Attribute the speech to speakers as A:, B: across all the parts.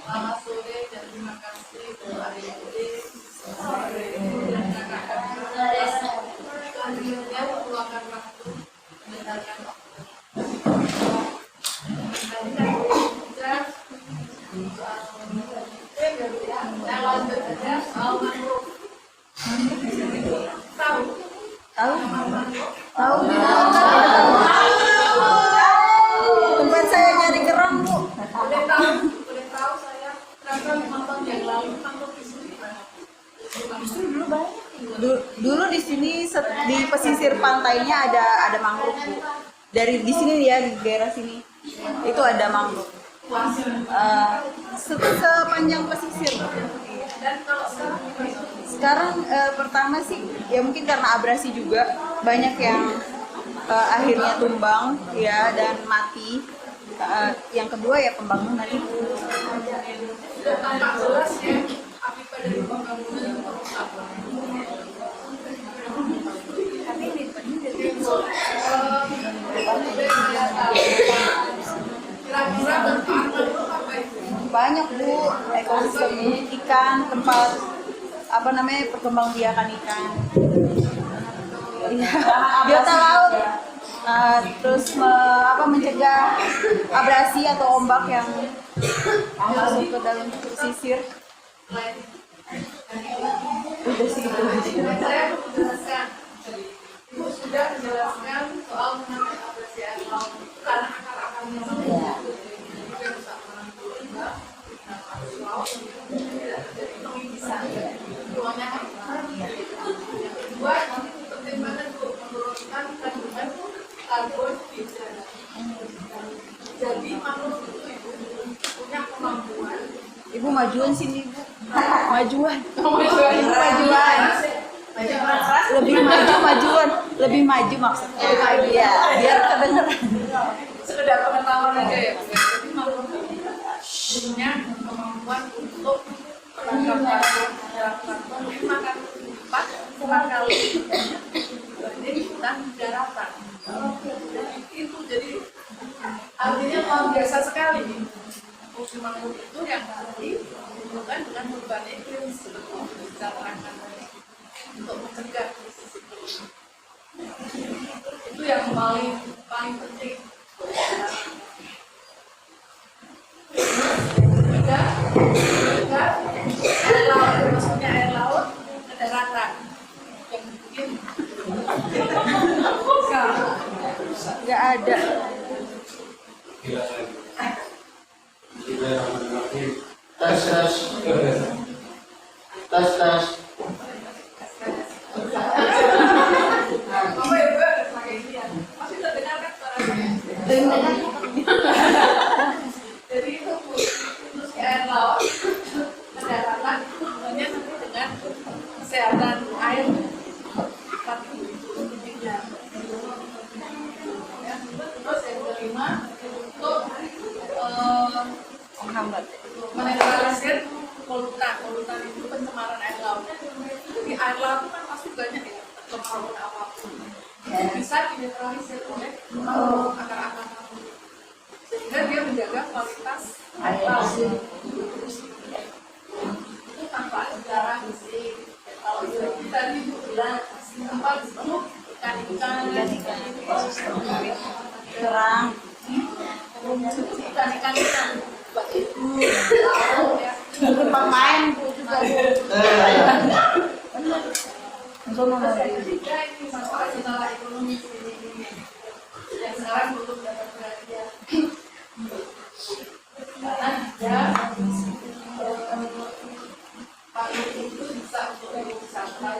A: Selamat sore dan terima kasih untuk adik-adik dan kakak-kakak selanjutnya meluangkan waktu mendengarkan saya lanjut aja soal mangrove. Tahu?
B: Tahu tempat saya nyari kerang, Bu.
A: Boleh tahu saya berapa 5 tahun yang lalu mangrove di sini gimana?
B: Justru dulu banyak. Dulu di sini di pesisir pantainya ada mangrove, Bu. Dari di sini ya, di daerah sini itu ada mangrove. Sepanjang pesisir.
A: Dan kalau
B: Sekarang pertama sih ya mungkin karena abrasi juga banyak yang akhirnya tumbang ya dan mati. Yang kedua ya pembangunan itu.
A: sudah tampak jelas ya akibat dari pembangunan yang merusak. Kira-kira manfaat mangrove apa itu?
B: Banyak, Bu, ekosistem ikan, tempat apa namanya perkembangbiakan ikan. Iya, biota laut. Terus mencegah abrasi atau ombak yang masuk ke dalam pesisir. Udah sih itu aja.
A: Saya menjelaskan, Ibu sudah menjelaskan soal mengenai abrasi air laut karena akar-akarnya sama. Jadi rusak orang juga, arus laut tidak terjadi pengikisan. Keduanya yang kedua nanti penting banget untuk menurunkan kandungan karbon di udara. Jadi mangrove itu Ibu punya kemampuan.
B: Ibu majuan sini, Bu. Majuan. Lebih maju maksudnya. Iya, biar kedengeran.
A: Sekedar pengetahuan aja ya. Jadi mangrove itu punya kemampuan untuk menangkap karbon 5 kali dibanding hutan daratan. Jadi artinya luar biasa sekali. Fungsi mangrove itu yang tadi dihubungkan dengan perubahan iklim seperti yang kita terangkan tadi untuk mencegah krisis iklim. Itu yang paling penting. Juga air laut, maksudnya air laut ke daratan yang bikin
B: Nggak ada.
C: Tes.
A: apa ya Bu? Pakai ini ya. Masih terdengar kan suara saya? Jadi itu fungsi air laut ke daratan hubungannya nanti dengan kesehatan air pastinya. Ya, terus yang kelima untuk
B: Menghambat.
A: menetralisir polutan itu pencemaran air laut. Jadi air laut itu kan pasti banyak ya pencemaran apapun. Itu bisa dinetralisir oleh akar-akar mangrove. Sehingga dia menjaga kualitas air laut. Itu tanpa secara fisik. Kalau tadi Ibu bilang tempat itu ikan-ikan
B: Kerang.
A: ikan-ikan buat itu ya.
B: Tempat main, Bu, juga.
A: Terus yang ketiga ini masalah secara ekonomi ini yang sekarang belum dapat perhatian karena dia mangrove itu bisa untuk wisata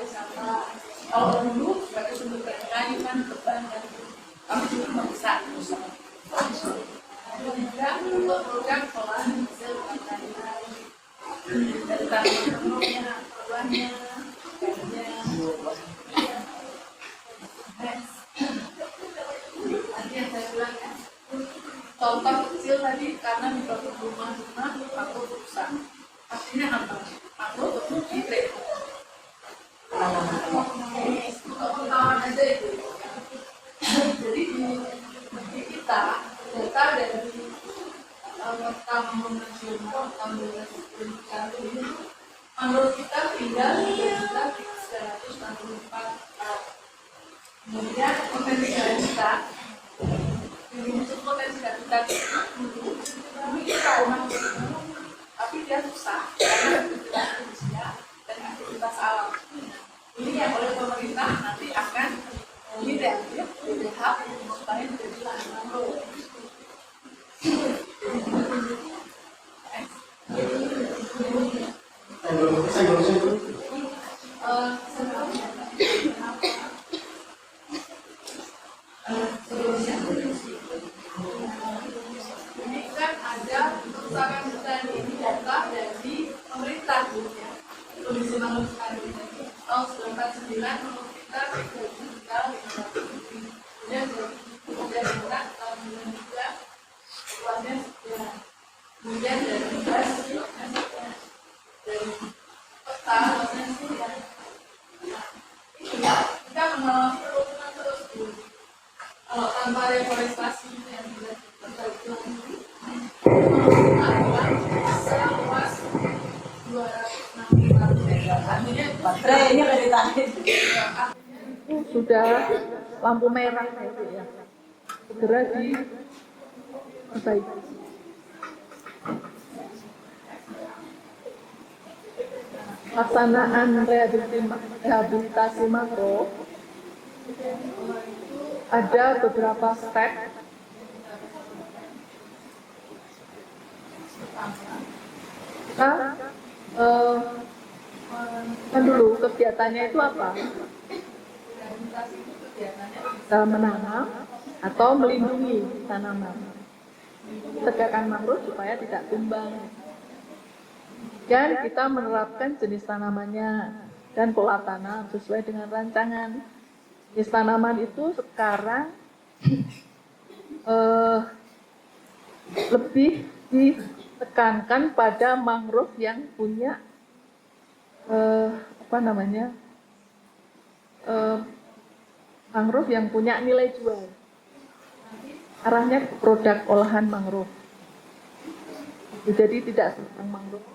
A: kalau dulu sebagai sumber kayu kan beban dan kami dulu nggak bisa kemudian untuk program pengolahan hasil pertanian dari tanaman buahnya tadi yang saya bilang ya, contoh kecil tadi karena dibangun rumah mangrove rusak. Artinya apa? Mangrove tumbuh di untuk pengetahuan aja itu. Jadi di negeri kita data dari peta mangrove nasional tahun 2021 ini mangrove kita tinggal 3.364. Kemudian potensi kita ini muncul potensi habitat ini kita tapi dia susah karena aktivitas manusia dan aktivitas alam. Ini yang oleh pemerintah nanti akan direaktif BPH supaya menjadi lahan mangrove. Ini kan ada kerusakan hutan ini data dari pemerintah ya. Kondisi mangrove sekarang ini tahun 1999 menurut kita 3.500 kemudian berat tahun 2003 luasnya sekian. Kemudian dari gas dari peta luasnya sekian. Kita mengalami penurunan terus dulu. Kalau tanpa reforestasi yang sudah terjadi seluas 260 artinya
C: sudah lampu merah ya. Segera diperbaiki. Pelaksanaan rehabilitasi mangrove ada beberapa step. Kan dulu kegiatannya itu apa? Menanam atau melindungi tanaman, tegakkan mangrove supaya tidak tumbang. Dan kita menerapkan jenis tanamannya dan pola tanam sesuai dengan rancangan. Jenis tanaman itu sekarang lebih ditekankan pada mangrove yang punya mangrove yang punya nilai jual. Arahnya produk olahan mangrove. Jadi tidak tentang mangrove.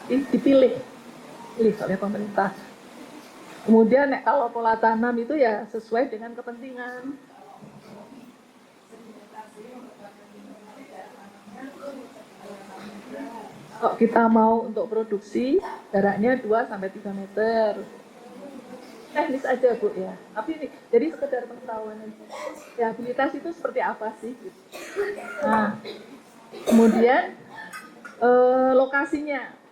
C: Dipilih oleh pemerintah. Kemudian kalau pola tanam itu ya sesuai dengan kepentingan. Kalau kita mau untuk produksi jaraknya 2-3 meter. Teknis aja Bu ya. Tapi ini jadi sekedar pengetahuan aja. Rehabilitasi itu seperti apa sih? Nah, kemudian lokasinya.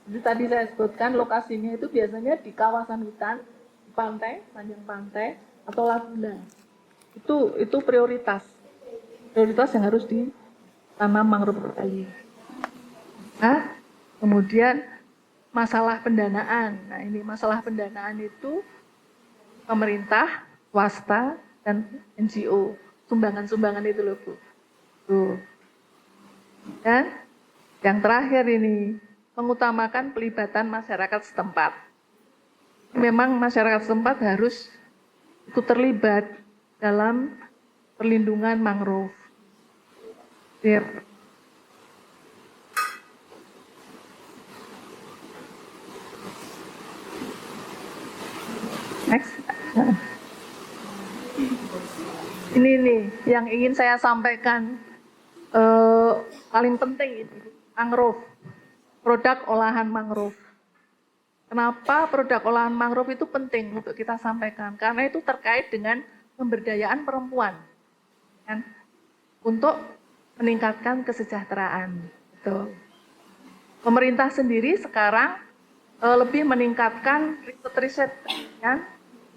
C: Jadi tadi saya sebutkan lokasinya itu biasanya di kawasan hutan, di pantai, sepanjang pantai atau laguna. Itu prioritas yang harus ditanam mangrove tadi. Nah, kemudian masalah pendanaan. Nah, ini masalah pendanaan itu pemerintah, swasta, dan NGO. Sumbangan-sumbangan itu loh Bu. Tuh. Dan yang terakhir ini, mengutamakan pelibatan masyarakat setempat. Memang masyarakat setempat harus ikut terlibat dalam perlindungan mangrove. Yep. Next. Ini nih yang ingin saya sampaikan paling penting itu mangrove, produk olahan mangrove. Kenapa produk olahan mangrove itu penting untuk kita sampaikan? Karena itu terkait dengan pemberdayaan perempuan, kan? Untuk meningkatkan kesejahteraan. Gitu. Pemerintah sendiri sekarang lebih meningkatkan riset-riset, kan?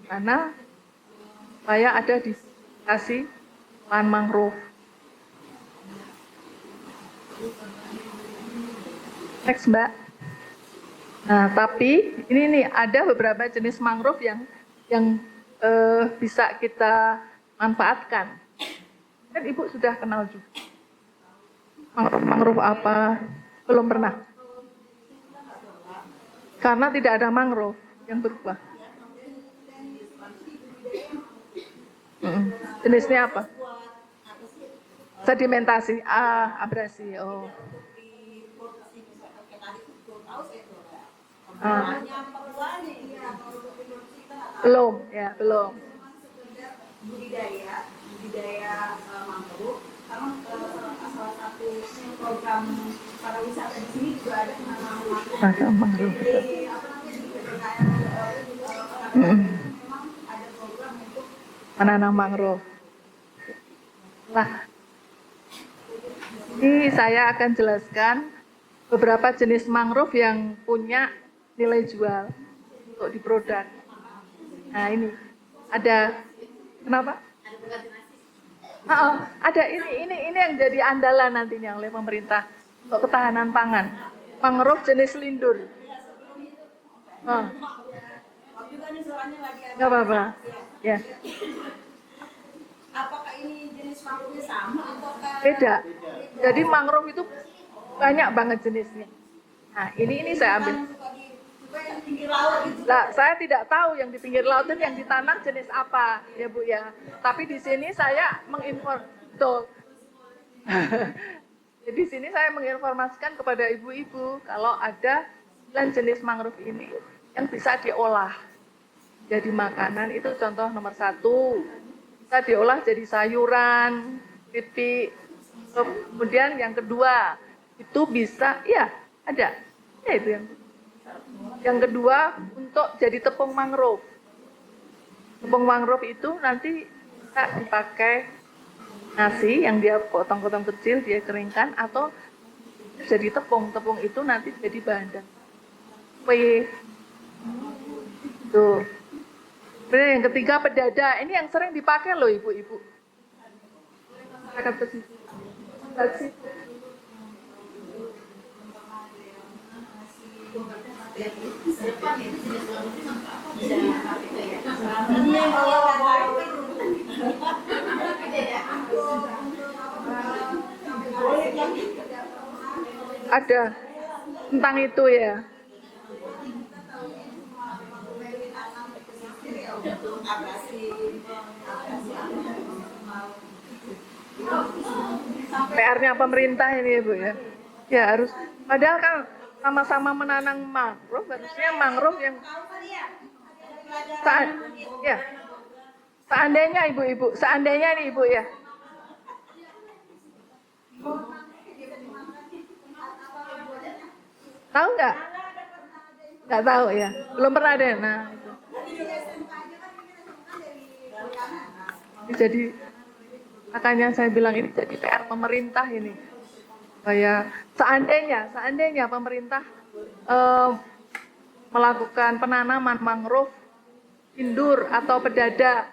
C: Karena saya ada di kasih lahan mangrove. Next Mbak. Nah, tapi ini nih ada beberapa jenis mangrove yang bisa kita manfaatkan. Kan Ibu sudah kenal juga. Mangrove apa? Belum pernah. Karena tidak ada mangrove yang berubah. Jenisnya apa? Sedimentasi, abrasi. Oh. Ah, belum, ya belum.
B: budidaya mangrove karena salah satu program pariwisata di sini juga ada penanaman mangrove.
C: Ada mangrove.
B: Jadi apa namanya di PPKM memang ada program untuk
C: Menanam mangrove. Nah, ini saya akan jelaskan beberapa jenis mangrove yang punya nilai jual untuk di produk. Nah, ini ada kenapa? Ada ini yang jadi andalan nantinya oleh pemerintah untuk ketahanan pangan. Mangrove jenis lindur. Nggak apa-apa. Ya.
B: apakah ini jenis mangrove sama ataukah
C: Beda. Jadi mangrove itu banyak banget jenisnya. Nah, ini saya ambil.
B: yang di pinggir laut gitu?
C: Nah, saya tidak tahu yang di pinggir laut itu yang ditanam jenis apa, ya Bu ya. Tapi di sini saya di sini saya menginformasikan kepada ibu-ibu kalau ada 9 jenis mangrove ini yang bisa diolah jadi makanan. Itu contoh nomor 1. Bisa diolah jadi sayuran, pipi. Kemudian yang kedua itu bisa, ya ada, ya itu yang kedua untuk jadi tepung mangrove. Tepung mangrove itu nanti bisa dipakai nasi yang dia potong-potong kecil, dia keringkan, atau jadi tepung. Tepung itu nanti jadi bahan dan kue. Tuh. Kemudian yang ketiga pedada. Ini yang sering dipakai loh ibu-ibu. Akan ke situ. Ada tentang itu ya. PR-nya pemerintah ini Bu ya. Ya harus. Padahal kan sama-sama menanam mangrove, harusnya mangrove yang ya. Seandainya ibu-ibu, seandainya nih ibu ya. Tahu nggak? Nggak tahu ya. Belum pernah ada. Nah, itu. Jadi makanya saya bilang ini jadi PR pemerintah ini. Kayak seandainya pemerintah melakukan penanaman mangrove indur atau pedada,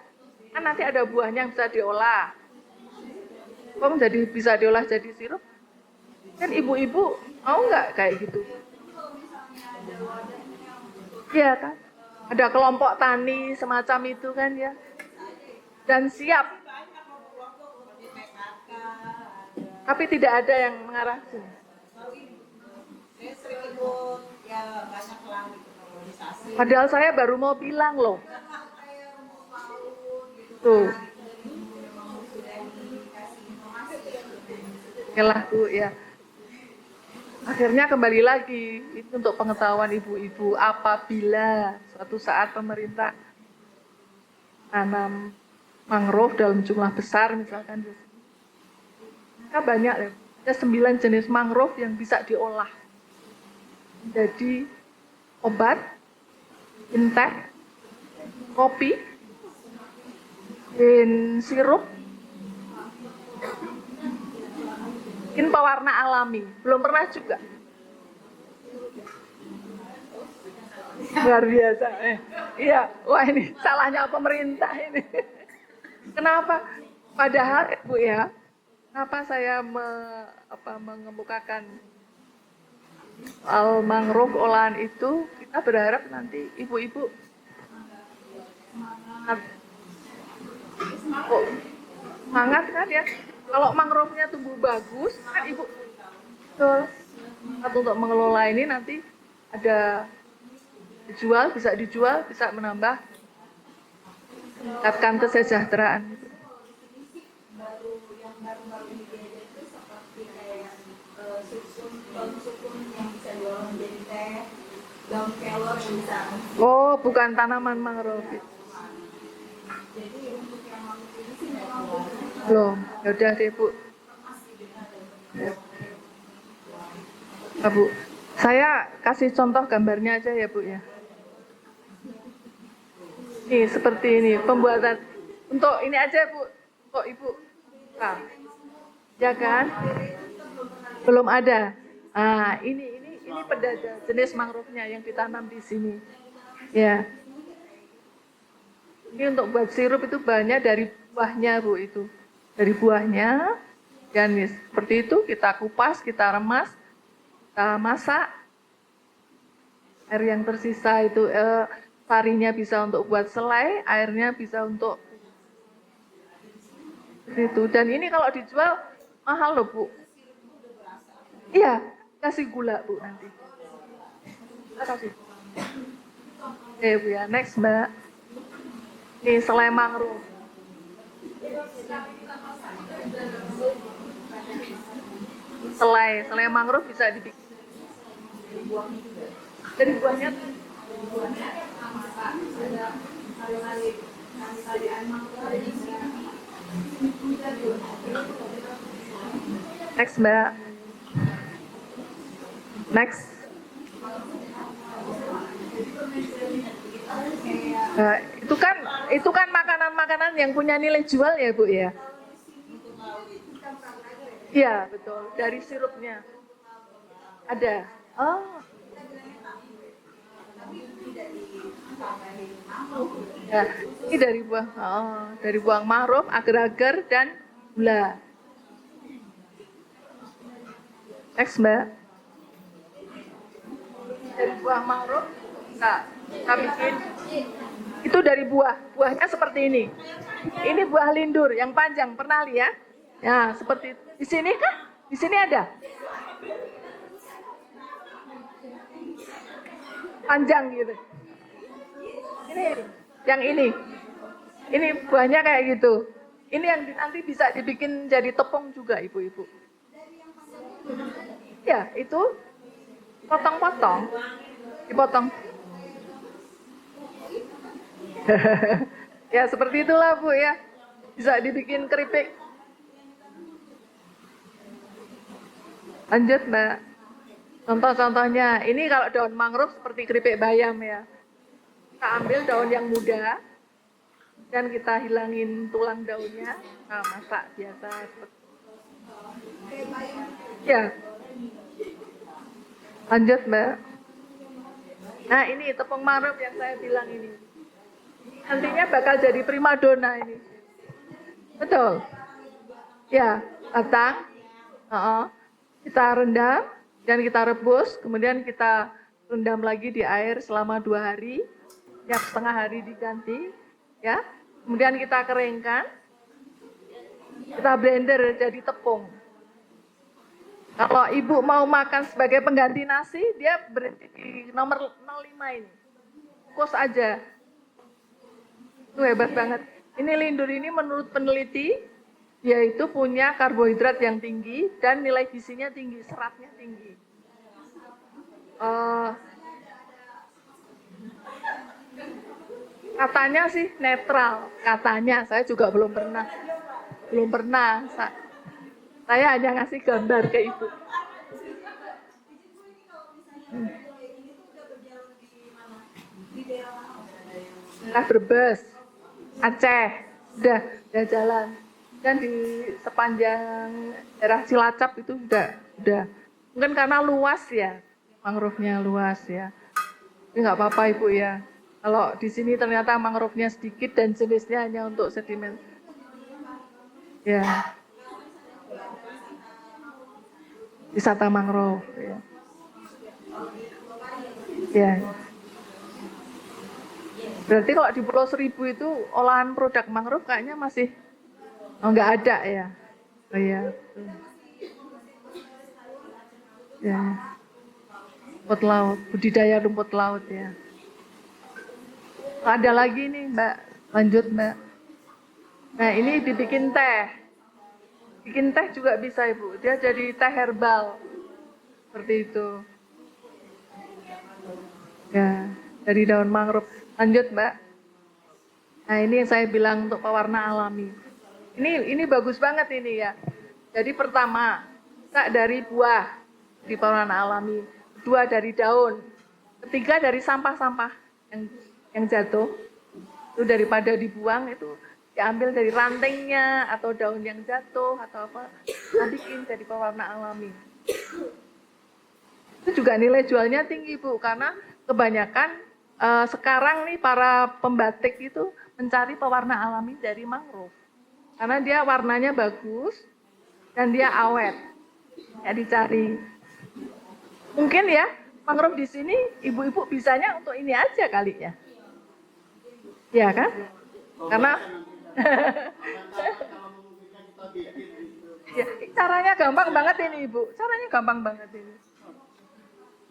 C: kan nanti ada buahnya yang bisa diolah. Kok jadi bisa diolah jadi sirup? Kan ibu-ibu mau nggak kayak gitu? Iya kan? Ada kelompok tani semacam itu kan ya. Dan siap. Tapi tidak ada yang mengarah ke sini. Padahal saya baru mau bilang loh. Tuh. Yalah Bu ya. Akhirnya kembali lagi, itu untuk pengetahuan ibu-ibu, apabila suatu saat pemerintah tanam mangrove dalam jumlah besar misalkan, kan banyak ya, ada 9 jenis mangrove yang bisa diolah jadi obat, intek, kopi, dan sirup, mungkin pewarna alami, belum pernah juga. Luar biasa. Iya, wah ini salahnya pemerintah ini. Kenapa? Padahal Bu ya, kenapa saya mengemukakan soal mangrove olahan itu, kita berharap nanti ibu-ibu semangat kan ya. Kalau mangrove-nya tumbuh bagus, kan ibu betul. Untuk mengelola ini nanti ada bisa dijual, bisa menambah meningkatkan kesejahteraan.
B: daun sukun yang bisa diolah menjadi teh, daun kelor yang bisa.
C: Oh, bukan tanaman mangrove.
B: Jadi untuk yang mangrove ini sih memang
C: Belum. Ya udah deh, Bu. Ya. Nah, Bu. Saya kasih contoh gambarnya aja ya, Bu ya. Nih, seperti ini pembuatan untuk ini aja, Bu. Kok Ibu? Nah, ya kan? Belum ada. Ah, ini pendada jenis mangrove-nya yang ditanam di sini. Ya. Ini untuk buat sirup itu bahannya dari buahnya, Bu, itu. Dari buahnya. Dan seperti itu kita kupas, kita remas, kita masak. Air yang tersisa itu sarinya bisa untuk buat selai, airnya bisa untuk itu. Dan ini kalau dijual mahal loh, Bu. Iya, kasih gula, Bu, nanti. Kasih. Bu ya, next, Mbak. Ini selai mangrove. Selai mangrove bisa dibikin dari buahnya. Next, Mbak. Next. Nah, itu kan makanan-makanan yang punya nilai jual ya, Bu ya. Iya, betul. Dari sirupnya ada. Oh. Ya, ini dari buah mangrove, agar-agar dan gula. Next, Mbak. Dari buah mangrove, kita bikin. Itu dari buahnya seperti ini. Ini buah lindur yang panjang, pernah lihat? Ya, seperti itu. Di sini kan? Di sini ada. Panjang gitu. Ini yang ini. Ini buahnya kayak gitu. Ini yang nanti bisa dibikin jadi tepung juga, Ibu-ibu. Ya, itu potong-potong. Dipotong. Ya, seperti itulah, Bu ya. Bisa dibikin keripik. Lanjut, Mbak. Contoh-contohnya, ini kalau daun mangrove seperti keripik bayam ya. Kita ambil daun yang muda dan kita hilangin tulang daunnya. Nah, masak biasa. Ya. Lanjut, Mbak. Nah, ini tepung mangrove yang saya bilang ini. Nantinya bakal jadi primadona ini. Betul. Ya, batang. Kita rendam dan kita rebus, kemudian kita rendam lagi di air selama 2 hari, tiap setengah hari diganti, ya. Kemudian kita keringkan, kita blender jadi tepung. Kalau ibu mau makan sebagai pengganti nasi, dia berhenti di nomor 05 ini. Kukus aja. Itu hebat banget. Ini lindur ini menurut peneliti, yaitu punya karbohidrat yang tinggi dan nilai gizinya tinggi, seratnya tinggi. Katanya sih netral, katanya. Saya juga belum pernah. Saya hanya ngasih gambar ke ibu. Brebes, Aceh, udah jalan. Dan di sepanjang daerah Cilacap itu udah. Mungkin karena luas ya, mangrove-nya luas ya. Tapi nggak apa-apa, Ibu ya. Kalau di sini ternyata mangrove-nya sedikit dan jenisnya hanya untuk sedimen. Ya. Wisata mangrove ya. Ya. Berarti kalau di Pulau Seribu itu olahan produk mangrove kayaknya masih nggak ada ya. Oh iya. Ya. Rumput laut, budidaya rumput laut ya. Ada lagi nih, Mbak. Lanjut, Mbak. Nah, ini dibikin teh. Bikin teh juga bisa, Ibu. Dia jadi teh herbal. seperti itu. Ya, dari daun mangrove. Lanjut, Mbak. Nah, ini yang saya bilang untuk pewarna alami. Ini bagus banget ini ya. Jadi pertama, kita dari buah di pewarna alami, kedua dari daun, ketiga dari sampah-sampah yang jatuh. Itu daripada dibuang itu diambil dari rantingnya atau daun yang jatuh atau apa, kita bikin jadi pewarna alami. Itu juga nilai jualnya tinggi Bu, karena kebanyakan sekarang nih para pembatik itu mencari pewarna alami dari mangrove. Karena dia warnanya bagus dan dia awet. Ya dicari. Mungkin ya, mangrove di sini ibu-ibu bisanya untuk ini aja kali ya. Ya kan? Karena ya, caranya gampang banget ini Ibu. Caranya gampang banget ini.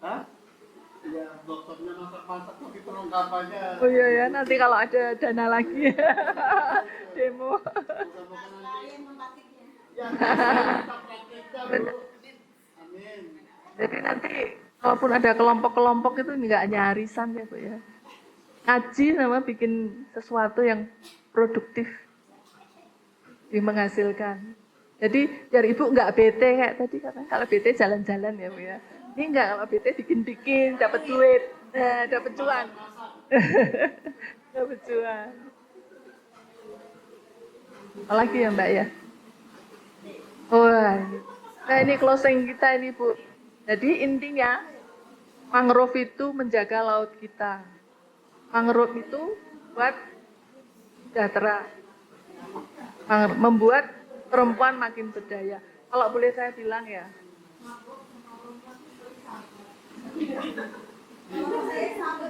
D: Hah? Ya, dokternya masak-masak tapi perlengkapannya.
C: Oh iya ya, nanti kalau ada dana lagi demo.
D: Ya, kita prakteknya dulu. Amin.
C: Jadi nanti kalaupun ada kelompok-kelompok itu nggak hanya arisan ya Bu ya. Ngaji sama bikin sesuatu yang produktif, yang menghasilkan. Jadi biar ibu nggak bete kayak tadi katanya. Kalau bete jalan-jalan ya Bu ya. Ini enggak, kalau bete bikin-bikin, dapat duit, dapat cuan. Dapat cuan. Apalagi ya Mbak ya? Nah ini closing kita ini Bu. Jadi intinya, mangrove itu menjaga laut kita. Mangrove itu buat sejahtera. Membuat perempuan makin berdaya. Kalau boleh saya bilang ya,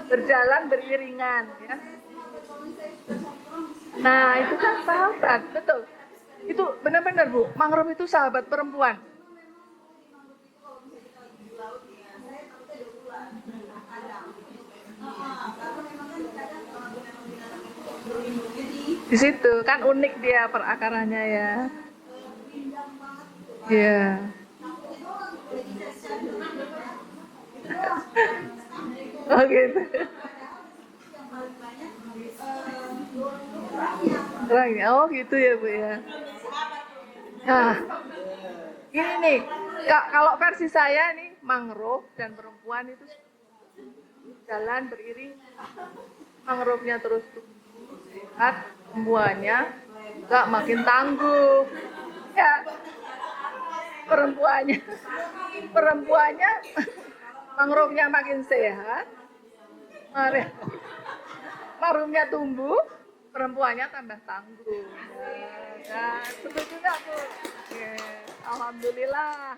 C: berjalan beriringan ya. Nah itu kan sahabat, betul. Itu benar-benar Bu, mangrove itu sahabat perempuan. Di situ kan unik dia perakarannya ya. Iya. Oh gitu. Oh gitu ya Bu ya. Nah, ini nih, kalau versi saya nih, mangrove dan perempuan itu jalan beriring, mangrove-nya terus sehat, perempuannya juga makin tangguh. Ya, perempuannya mangrove-nya makin sehat, mangrove-nya tumbuh, perempuannya tambah tangguh. Nah, setuju nggak Bu? Alhamdulillah.